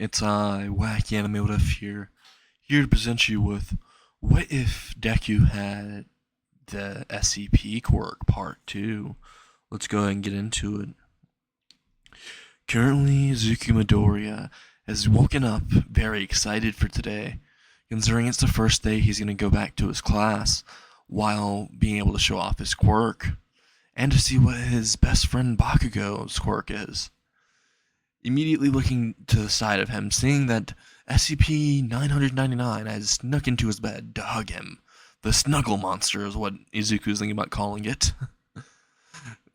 It's Wacky Anime here to present you with what if Deku had the SCP Quirk Part 2. Let's go ahead and get into it. Currently, Zuki Midoriya has woken up very excited for today, considering it's the first day he's going to go back to his class while being able to show off his quirk, and to see what his best friend Bakugo's quirk is. Immediately looking to the side of him, seeing that SCP-999 has snuck into his bed to hug him. The snuggle monster is what Izuku's thinking about calling it.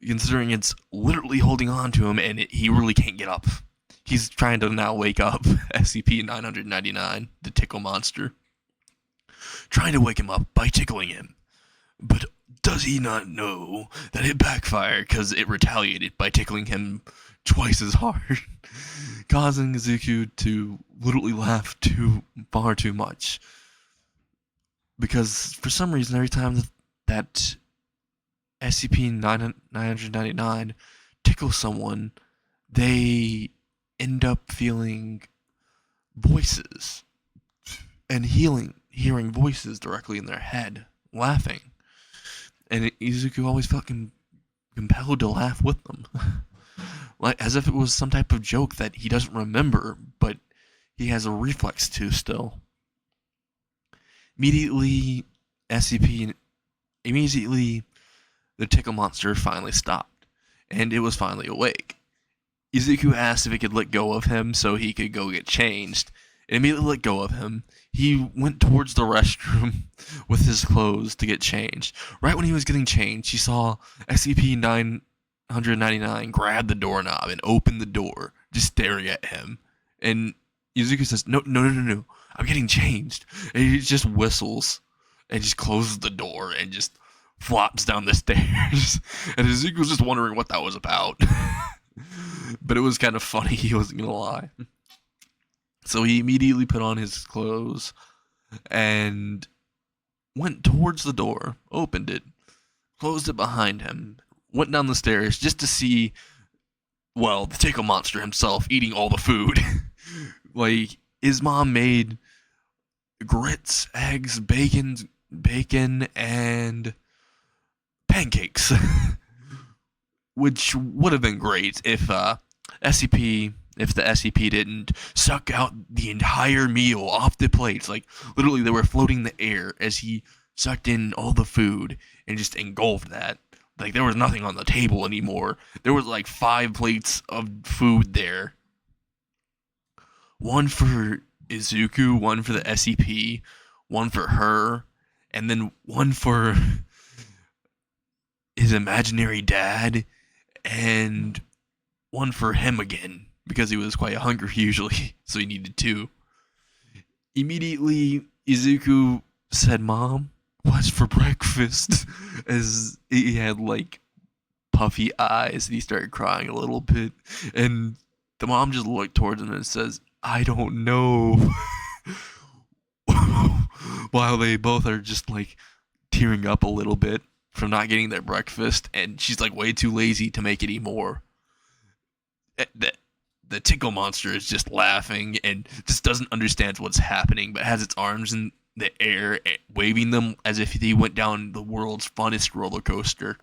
Considering it's literally holding on to him and he really can't get up. He's trying to now wake up SCP-999, the tickle monster. Trying to wake him up by tickling him. But does he not know that it backfired because it retaliated by tickling him twice as hard, causing Izuku to literally laugh far too much. Because for some reason, every time that SCP-999 tickles someone, they end up feeling voices and hearing voices directly in their head, laughing. And Izuku always felt compelled to laugh with them. Like, as if it was some type of joke that he doesn't remember, but he has a reflex to still. Immediately, the tickle monster finally stopped, and it was finally awake. Izuku asked if he could let go of him so he could go get changed, and immediately let go of him. He went towards the restroom with his clothes to get changed. Right when he was getting changed, he saw SCP-999 grab the doorknob and open the door, just staring at him. And Izuku says, No, I'm getting changed. And he just whistles and just closes the door and just flops down the stairs. And Izuku was just wondering what that was about. But it was kind of funny, he wasn't going to lie. So he immediately put on his clothes and went towards the door, opened it, closed it behind him, went down the stairs just to see, well, the tickle monster himself eating all the food. Like, his mom made grits, eggs, bacon, and pancakes. Which would have been great if the SCP didn't suck out the entire meal off the plates. Like, literally, they were floating in the air as he sucked in all the food and just engulfed that. Like, there was nothing on the table anymore. There was like 5 plates of food there. One for Izuku, one for the SCP, one for her, and then one for his imaginary dad, and one for him again, because he was quite hungry usually, so he needed 2. Immediately, Izuku said, "Mom, what's for breakfast?" As he had like puffy eyes and he started crying a little bit, and the mom just looked towards him and says, "I don't know." While they both are just like tearing up a little bit from not getting their breakfast, and she's like way too lazy to make any more. The tickle monster is just laughing and just doesn't understand what's happening, but has its arms in the air, waving them as if he went down the world's funnest roller coaster.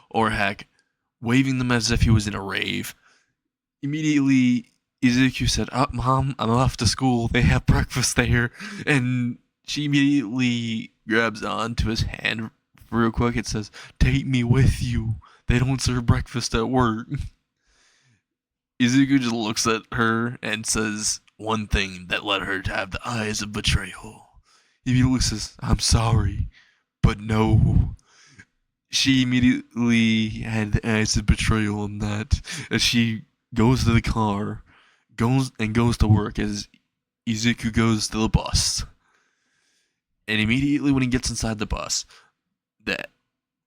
Or heck, waving them as if he was in a rave. Immediately, Izuku said, Mom, I'm off to school. They have breakfast there. And she immediately grabs onto his hand real quick. It says, "Take me with you. They don't serve breakfast at work." Izuku just looks at her and says one thing that led her to have the eyes of betrayal. He immediately says, "I'm sorry, but no." She immediately had the eyes of betrayal on that as she goes to the car, goes to work as Izuku goes to the bus. And immediately when he gets inside the bus, the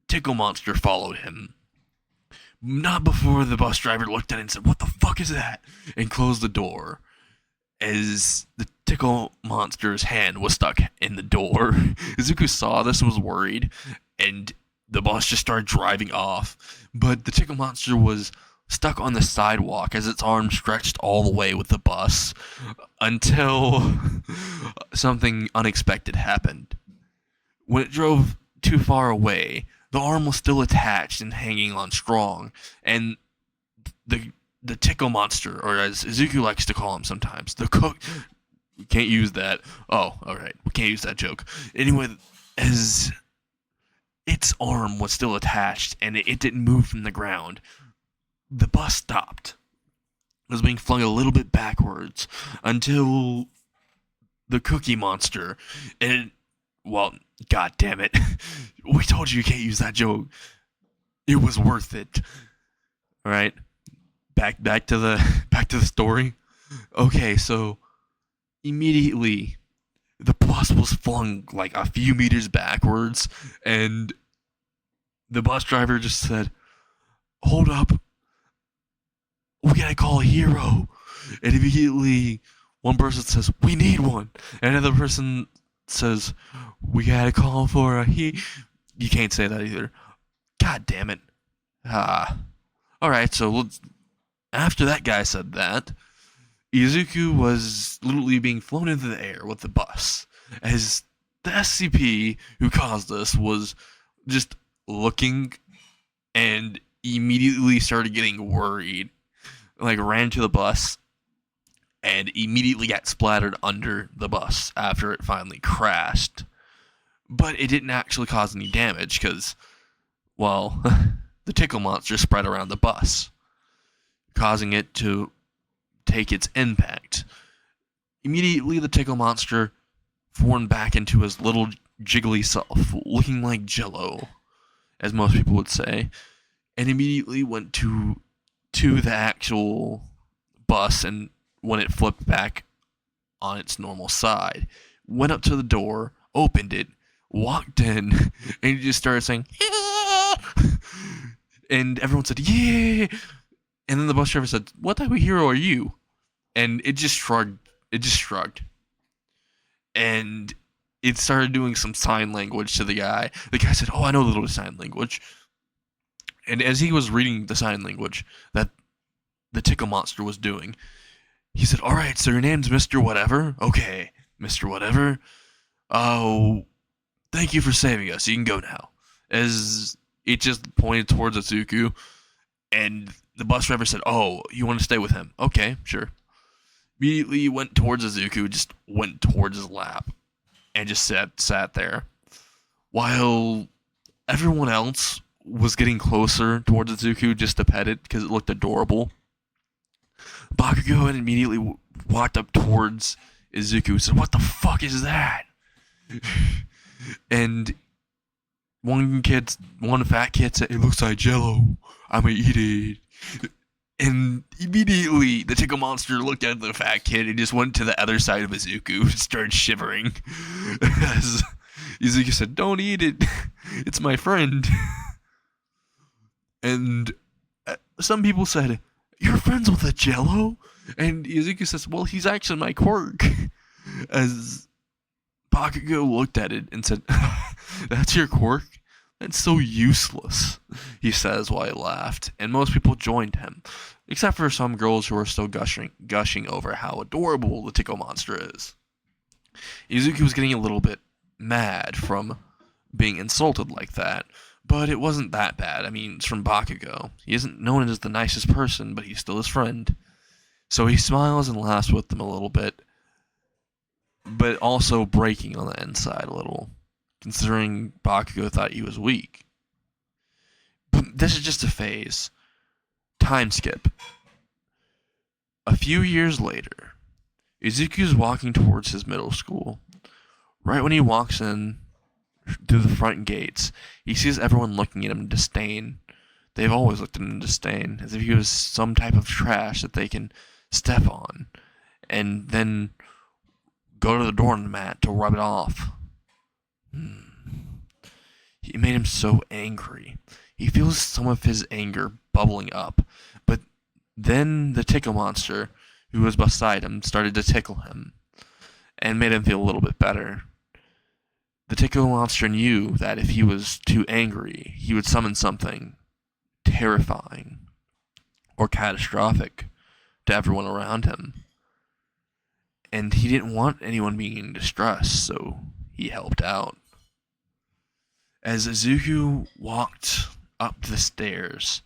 tickle monster followed him. Not before the bus driver looked at it and said, "What the fuck is that?" and closed the door, as the tickle monster's hand was stuck in the door. Izuku saw this and was worried, and the bus just started driving off. But the tickle monster was stuck on the sidewalk as its arm stretched all the way with the bus until something unexpected happened. When it drove too far away, the arm was still attached and hanging on strong, and the tickle monster, or as Izuku likes to call him sometimes, the cook. We can't use that. Oh, alright. We can't use that joke. Anyway, as its arm was still attached and it didn't move from the ground, the bus stopped. It was being flung a little bit backwards until the cookie monster, and well, god damn it. We told you can't use that joke. It was worth it. Alright. Back to the story. Okay, so immediately the bus was flung like a few meters backwards, and the bus driver just said, "Hold up, we gotta call a hero." And immediately one person says, "We need one," and another person says, "We gotta call for a he." You can't say that either. God damn it. Alright, so after that guy said that, Izuku was literally being flown into the air with the bus, as the SCP who caused this was just looking and immediately started getting worried. Like, ran to the bus and immediately got splattered under the bus after it finally crashed. But it didn't actually cause any damage because, well, the tickle monster spread around the bus, causing it to take its impact. Immediately, the tickle monster formed back into his little jiggly self, looking like Jello, as most people would say, and immediately went to the actual bus, and when it flipped back on its normal side, went up to the door, opened it, walked in, and he just started saying, "Yeah!" And everyone said, "Yeah!" And then the bus driver said, "What type of hero are you?" And it just shrugged. And it started doing some sign language to the guy. The guy said, "Oh, I know a little sign language." And as he was reading the sign language that the tickle monster was doing, he said, "Alright, so your name's Mr. Whatever? Okay, Mr. Whatever. Oh, thank you for saving us. You can go now." As it just pointed towards Izuku, and the bus driver said, "Oh, you want to stay with him? Okay, sure." Immediately went towards Izuku, just went towards his lap, and just sat there. While everyone else was getting closer towards Izuku just to pet it because it looked adorable, Bakugo immediately walked up towards Izuku and said, "What the fuck is that?" And one fat kid said, "It looks like Jello. I'm gonna eat it." And immediately the tickle monster looked at the fat kid and just went to the other side of Izuku and started shivering. As Izuku said, "Don't eat it. It's my friend." And some people said, "You're friends with a Jello?" And Izuku says, "Well, he's actually my Quirk." As Bakugo looked at it and said, "That's your Quirk? That's so useless," he says while he laughed, and most people joined him, except for some girls who are still gushing over how adorable the tickle monster is. Izuku was getting a little bit mad from being insulted like that, but it wasn't that bad. I mean, it's from Bakugo. He isn't known as the nicest person, but he's still his friend. So he smiles and laughs with them a little bit, but also breaking on the inside a little, considering Bakugo thought he was weak. But this is just a phase. Time skip. A few years later, Izuku's walking towards his middle school. Right when he walks in through the front gates, he sees everyone looking at him in disdain. They've always looked at him in disdain, as if he was some type of trash that they can step on, and then go to the doormat to rub it off. He made him so angry. He feels some of his anger bubbling up, but then the tickle monster, who was beside him, started to tickle him, and made him feel a little bit better. The tickle monster knew that if he was too angry, he would summon something terrifying. or catastrophic to everyone around him. And he didn't want anyone being in distress, so he helped out. As Izuku walked up the stairs,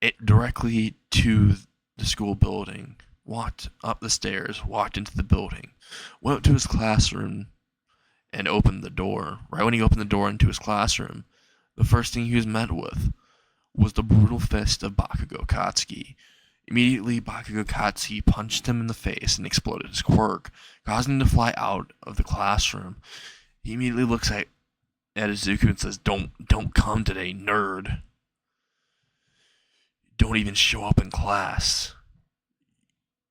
it directly to the school building, walked up the stairs, walked into the building, went up to his classroom, and opened the door. Right when he opened the door into his classroom, the first thing he was met with was the brutal fist of Bakugo Katsuki. Immediately, Bakugo Katsuki punched him in the face and exploded his quirk, causing him to fly out of the classroom. He immediately looks at Izuku and says, Don't come today, nerd. Don't even show up in class.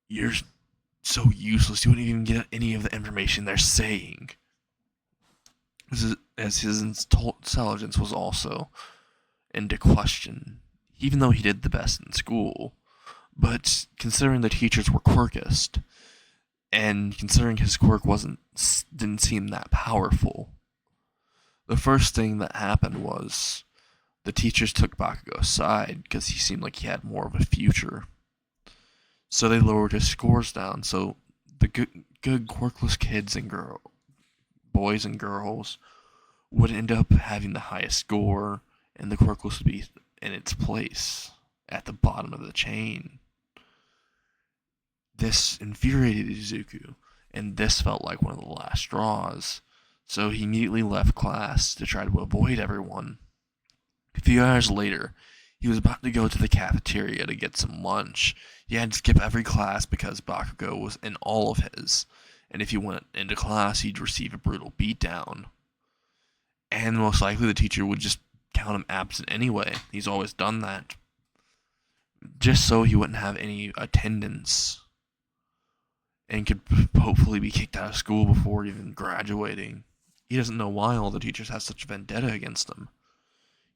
You're so useless. You wouldn't even get any of the information they're saying." As his intelligence was also into question, even though he did the best in school. But considering the teachers were quirkist, and considering his quirk didn't seem that powerful, the first thing that happened was the teachers took Bakugo aside because he seemed like he had more of a future. So they lowered his scores down. So the good quirkless kids and boys and girls would end up having the highest score, and the quirkless would be in its place at the bottom of the chain. This infuriated Izuku, and this felt like one of the last straws. So he immediately left class to try to avoid everyone. A few hours later, he was about to go to the cafeteria to get some lunch. He had to skip every class because Bakugo was in all of his, and if he went into class, he'd receive a brutal beatdown. And most likely the teacher would just count him absent anyway. He's always done that. Just so he wouldn't have any attendance and could hopefully be kicked out of school before even graduating. He doesn't know why all the teachers have such a vendetta against him.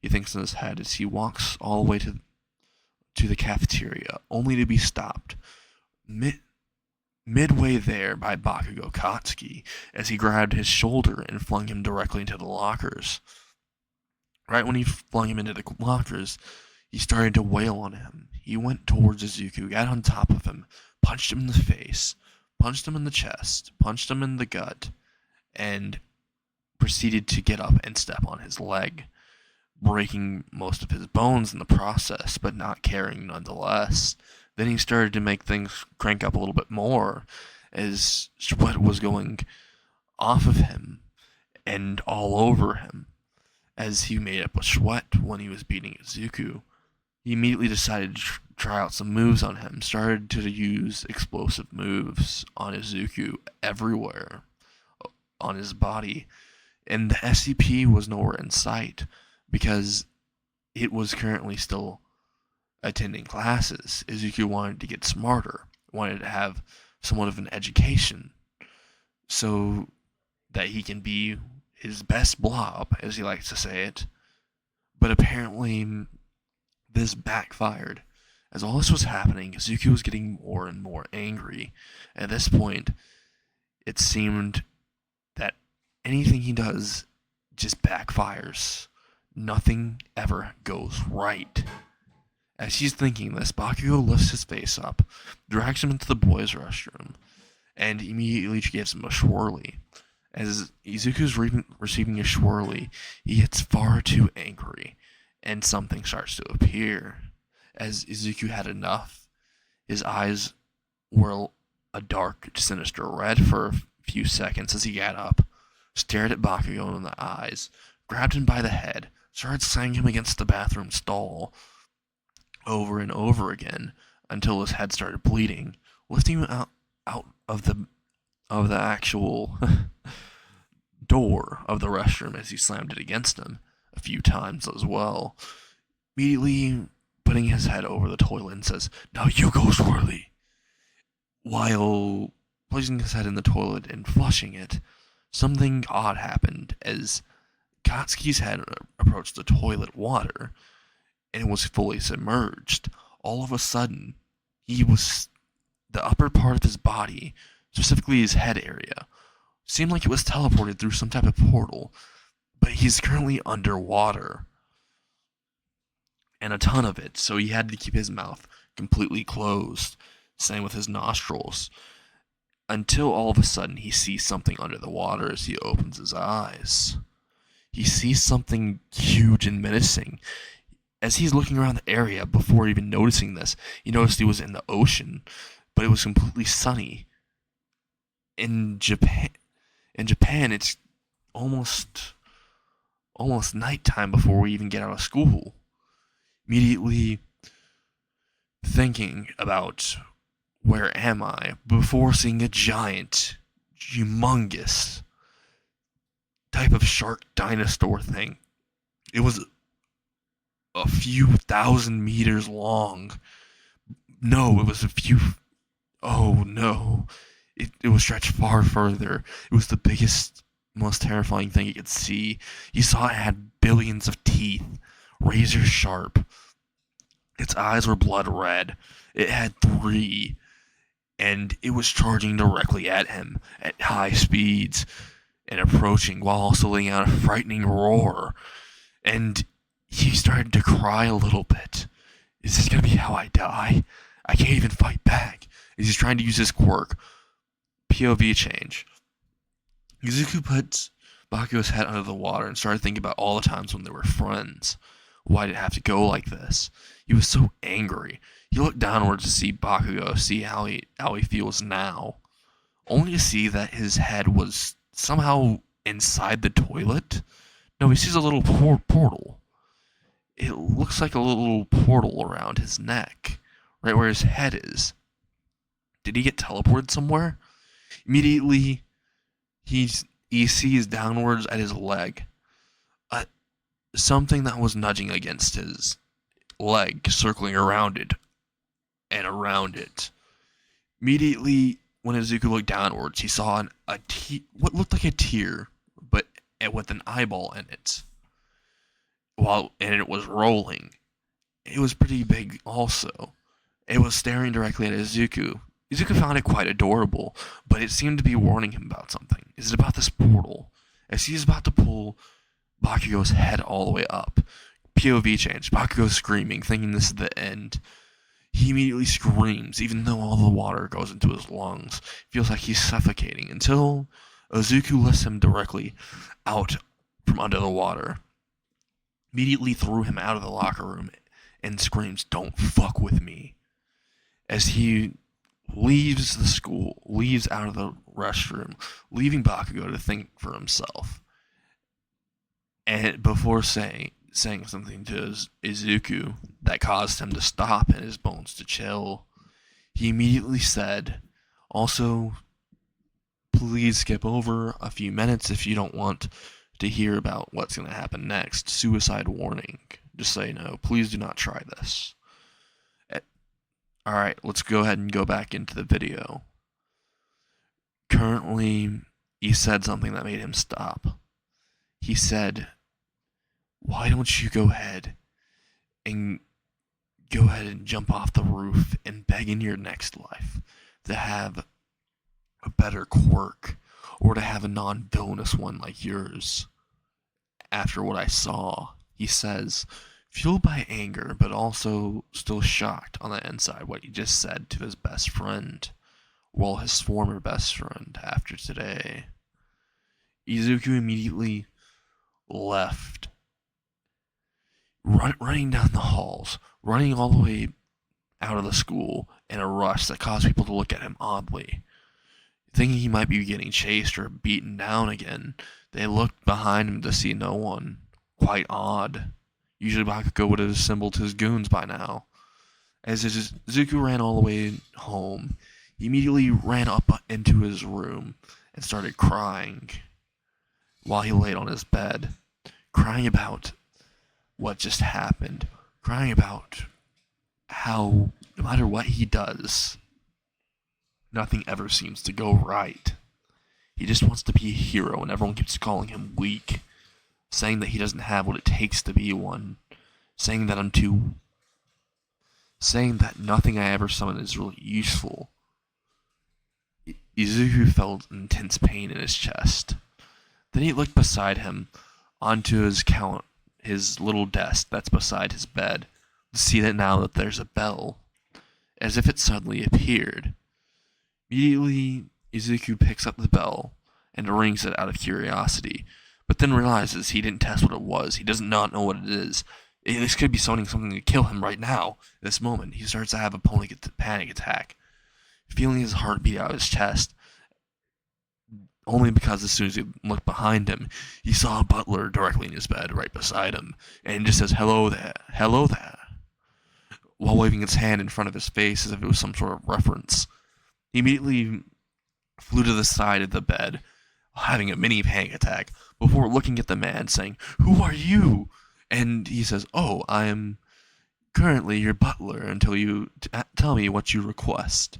He thinks in his head as he walks all the way to the cafeteria, only to be stopped midway there by Bakugo Katsuki as he grabbed his shoulder and flung him directly into the lockers. Right when he flung him into the lockers, he started to wail on him. He went towards Izuku, got on top of him, punched him in the face, punched him in the chest, punched him in the gut, and proceeded to get up and step on his leg, breaking most of his bones in the process, but not caring nonetheless. Then he started to make things crank up a little bit more as sweat was going off of him and all over him as he made up a sweat when he was beating Izuku. He immediately decided to try out some moves on him, started to use explosive moves on Izuku everywhere on his body, and the SCP was nowhere in sight because it was currently still attending classes. Izuku wanted to get smarter, wanted to have somewhat of an education so that he can be his best blob, as he likes to say it. But apparently this backfired. As all this was happening, Izuku was getting more and more angry. At this point, it seemed that anything he does just backfires. Nothing ever goes right. As he's thinking this, Bakugo lifts his face up, drags him into the boys' restroom, and immediately gives him a swirly. As Izuku's receiving a swirly, he gets far too angry, and something starts to appear. As Izuku had enough, his eyes were a dark, sinister red for a few seconds as he got up, stared at Bakugo in the eyes, grabbed him by the head, started slamming him against the bathroom stall over and over again until his head started bleeding, lifting him out of the actual door of the restroom as he slammed it against him a few times as well. Immediately putting his head over the toilet and says, "Now you go, Swirly." While placing his head in the toilet and flushing it, something odd happened as Katsuki's head approached the toilet water and it was fully submerged. All of a sudden, the upper part of his body, specifically his head area, seemed like it was teleported through some type of portal, but he's currently underwater. And a ton of it, so he had to keep his mouth completely closed. Same with his nostrils. Until all of a sudden he sees something under the water as he opens his eyes. He sees something huge and menacing. As he's looking around the area before even noticing this, he noticed he was in the ocean, but it was completely sunny. In Japan, it's almost nighttime before we even get out of school. Immediately thinking about where am I before seeing a giant, humongous type of shark dinosaur thing. It was a few thousand meters long. No, it was a few. Oh no. It was stretched far further. It was the biggest, most terrifying thing you could see. You saw it had billions of teeth, razor sharp. Its eyes were blood red. It had 3, and it was charging directly at him at high speeds and approaching while also letting out a frightening roar. And he started to cry a little bit. Is this gonna be how I die? I can't even fight back. He's trying to use his quirk. POV change. Izuku put Bakugo's head under the water and started thinking about all the times when they were friends. Why did it have to go like this? He was so angry. He looked downwards to see Bakugo, see how he feels now, only to see that his head was somehow inside the toilet. No, he sees a little portal. It looks like a little portal around his neck, right where his head is. Did he get teleported somewhere? Immediately, he sees downwards at his leg. Something that was nudging against his leg, circling around it and around it. Immediately, when Izuku looked downwards, he saw what looked like a tear, but with an eyeball in it. And it was rolling. It was pretty big also. It was staring directly at Izuku. Izuku found it quite adorable, but it seemed to be warning him about something. Is it about this portal? As he's about to pull Bakugo's head all the way up, POV change. Bakugo screaming, thinking this is the end. He immediately screams, even though all the water goes into his lungs. Feels like he's suffocating, until Izuku lifts him directly out from under the water. Immediately threw him out of the locker room and screams, "Don't fuck with me." As he leaves the school, leaves out of the restroom, leaving Bakugo to think for himself. And before saying something to Izuku that caused him to stop and his bones to chill, he immediately said, also, please skip over a few minutes if you don't want to hear about what's going to happen next. Suicide warning. Just so you know, please do not try this. Alright, let's go ahead and go back into the video. Currently, he said something that made him stop. He said, why don't you go ahead and jump off the roof and beg in your next life to have a better quirk, or to have a non-villainous one like yours. After what I saw, he says, fueled by anger, but also still shocked on the inside what he just said to his best friend, well, his former best friend after today. Izuku immediately left, running down the halls, running all the way out of the school in a rush that caused people to look at him oddly. Thinking he might be getting chased or beaten down again, they looked behind him to see no one. Quite odd. Usually Bakugo would have assembled his goons by now. As Izuku ran all the way home, he immediately ran up into his room and started crying while he laid on his bed, crying about what just happened, crying about how no matter what he does, nothing ever seems to go right. He just wants to be a hero, and everyone keeps calling him weak, saying that he doesn't have what it takes to be one, saying that nothing I ever summon is really useful. Izuku felt intense pain in his chest. Then he looked beside him onto his little desk that's beside his bed, to see that now that there's a bell. as if it suddenly appeared. Immediately, Izuku picks up the bell and rings it out of curiosity, but then realizes he didn't test what it was. He does not know what it is. This could be something to kill him right now. This moment, he starts to have a panic attack, feeling his heart beat out of his chest. Only because as soon as he looked behind him, he saw Butler directly in his bed right beside him, and just says, "Hello there, hello there," while waving his hand in front of his face as if it was some sort of reference. He immediately flew to the side of the bed, having a mini panic attack, before looking at the man, saying, "Who are you?" And he says, "Oh, I am currently your butler until you tell me what you request."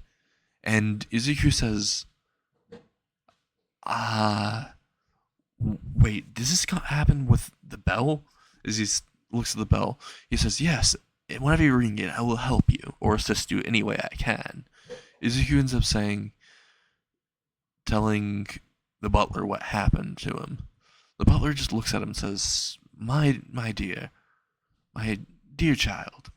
And Izuku says, wait, does this happen with the bell?" As he looks at the bell, he says, "Yes, whenever you ring it, I will help you, or assist you any way I can." Izuku ends up telling the butler what happened to him. The butler just looks at him and says, my dear child,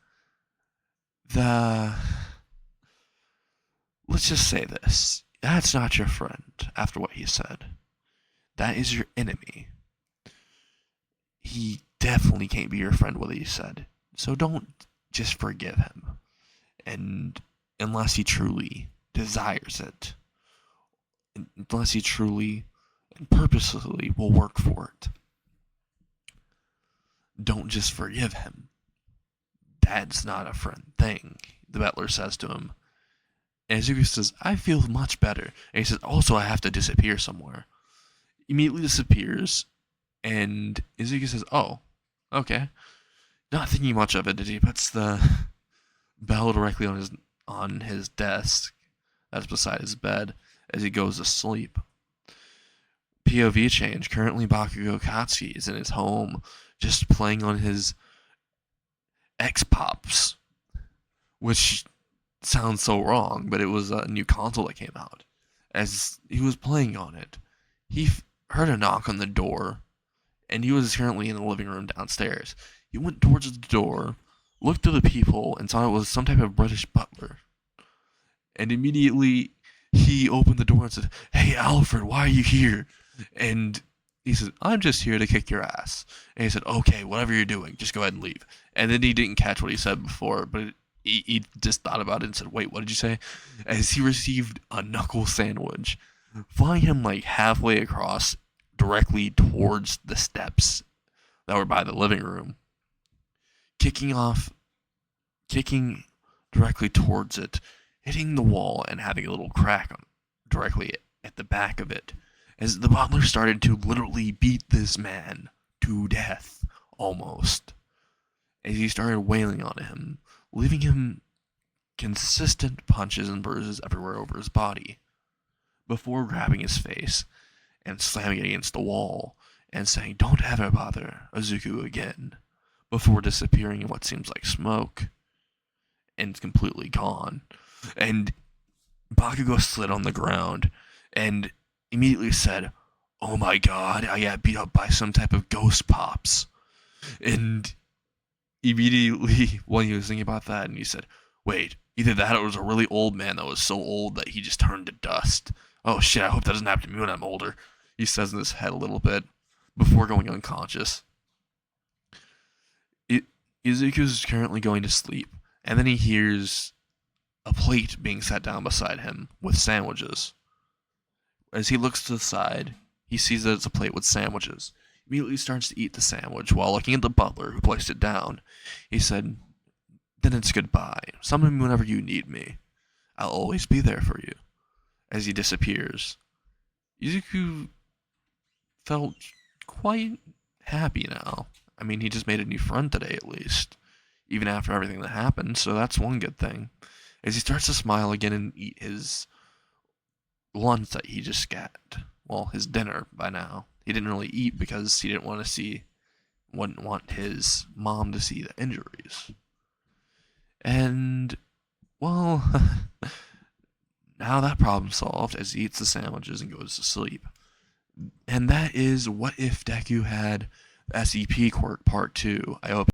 let's just say this. That's not your friend, after what he said. That is your enemy. He definitely can't be your friend, what he said. So don't just forgive him. And unless he truly desires it. Unless he truly and purposely will work for it. Don't just forgive him. That's not a friend thing, the butler says to him. And Izuku says, "I feel much better." And he says, "Also, I have to disappear somewhere." Immediately disappears, and Izuku says, "Oh, okay." Not thinking much of it, he puts the bell directly on his desk that's beside his bed as he goes to sleep. POV change. Currently, Bakugo Katsuki is in his home, just playing on his Xbox, which sounds so wrong, but it was a new console that came out. As he was playing on it, he heard a knock on the door, and he was currently in the living room downstairs. He went towards the door, looked at the people, and saw it was some type of British butler. And immediately, he opened the door and said, "Hey, Alfred, why are you here?" And he said, "I'm just here to kick your ass." And he said, "Okay, whatever you're doing, just go ahead and leave." And then he didn't catch what he said before, but he just thought about it and said, "Wait, what did you say?" As he received a knuckle sandwich, flying him like halfway across directly towards the steps that were by the living room, kicking directly towards it, hitting the wall and having a little crack directly at the back of it, as the butler started to literally beat this man to death, almost, as he started wailing on him, leaving him consistent punches and bruises everywhere over his body, before grabbing his face and slamming it against the wall and saying, "Don't ever bother Izuku again," before disappearing in what seems like smoke and completely gone. And Bakugo slid on the ground and immediately said, "Oh my god, I got beat up by some type of ghost pops." And immediately, when he was thinking about that, and he said, "Wait, either that or it was a really old man that was so old that he just turned to dust. Oh shit, I hope that doesn't happen to me when I'm older," he says in his head a little bit, before going unconscious. Izuku's currently going to sleep, and then he hears a plate being set down beside him with sandwiches. As he looks to the side, he sees that it's a plate with sandwiches. He immediately starts to eat the sandwich while looking at the butler who placed it down. He said, "Then it's goodbye. Summon me whenever you need me. I'll always be there for you." As he disappears, Izuku felt quite happy now. I mean, he just made a new friend today, at least, even after everything that happened, so that's one good thing. As he starts to smile again and eat his lunch that he just got, well, his dinner by now. He didn't really eat because he wouldn't want his mom to see the injuries. And, well, now that problem's solved as he eats the sandwiches and goes to sleep. And that is What If Deku Had SCP Quirk Part 2. I hope